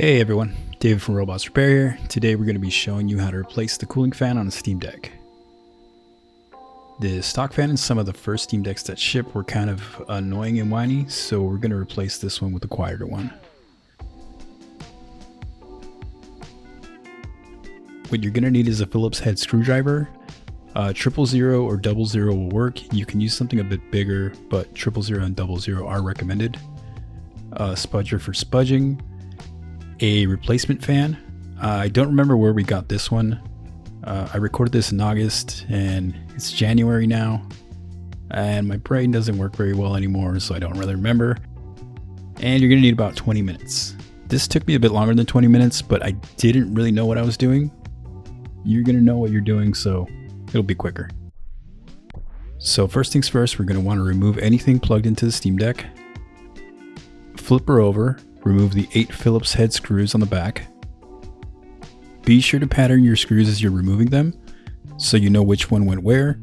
Hey everyone, David from Robots Repair here. Today we're going to be showing you how to replace the cooling fan on a Steam Deck. The stock fan in some of the first Steam Decks that ship were kind of annoying and whiny, so we're going to replace this one with a quieter one. What you're going to need is a Phillips head screwdriver. 000 or 00 will work. You can use something a bit bigger, but 000 and 00 are recommended. A spudger for spudging. A replacement fan. I don't remember where we got this one. I recorded this in August and it's January now, and my brain doesn't work very well anymore, so I don't really remember. And you're gonna need about 20 minutes. This took me a bit longer than 20 minutes, but I didn't really know what I was doing. You're gonna know what you're doing, so it'll be quicker. So first things first, we're gonna want to remove anything plugged into the Steam Deck. Flip her over. Remove the 8 Phillips head screws on the back. Be sure to pattern your screws as you're removing them, so you know which one went where.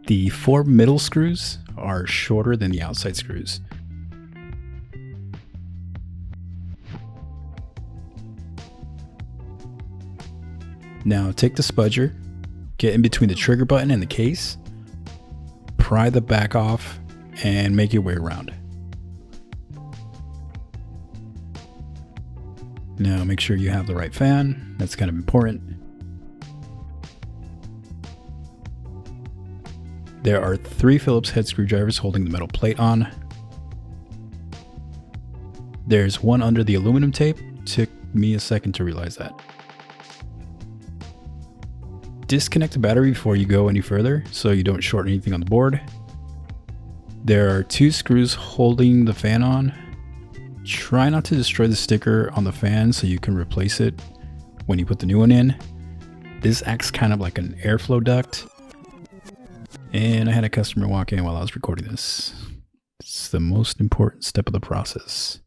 The 4 middle screws are shorter than the outside screws. Now take the spudger, get in between the trigger button and the case, pry the back off, and make your way around. Now make sure you have the right fan. That's kind of important. There are 3 Phillips head screwdrivers holding the metal plate on. There's one under the aluminum tape. Took me a second to realize that. Disconnect the battery before you go any further so you don't short anything on the board. There are 2 screws holding the fan on. Try not to destroy the sticker on the fan so you can replace it when you put the new one in. This acts kind of like an airflow duct. And I had a customer walk in while I was recording this. It's the most important step of the process.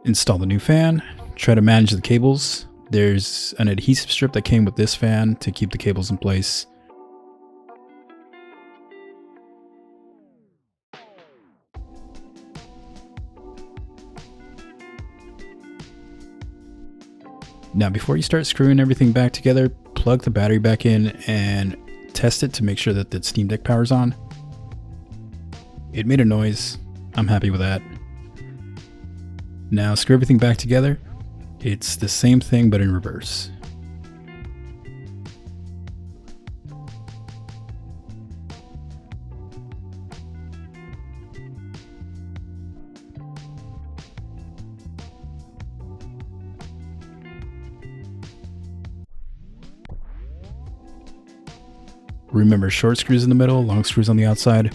Install the new fan. Try to manage the cables. There's an adhesive strip that came with this fan to keep the cables in place. Now before you start screwing everything back together, plug the battery back in and test it to make sure that the Steam Deck power's on. It made a noise. I'm happy with that. Now screw everything back together. It's the same thing but in reverse. Remember, short screws in the middle, long screws on the outside.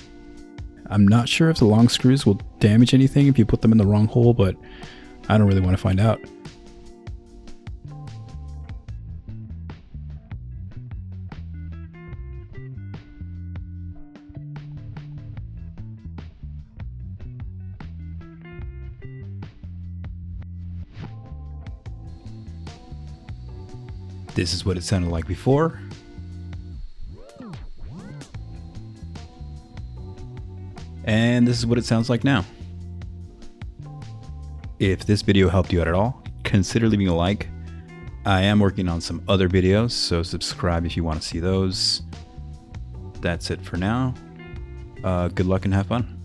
I'm not sure if the long screws will damage anything if you put them in the wrong hole, but I don't really want to find out. This is what it sounded like before. And this is what it sounds like now. If this video helped you out at all, consider leaving a like. I am working on some other videos, so subscribe if you want to see those. That's it for now. Good luck and have fun.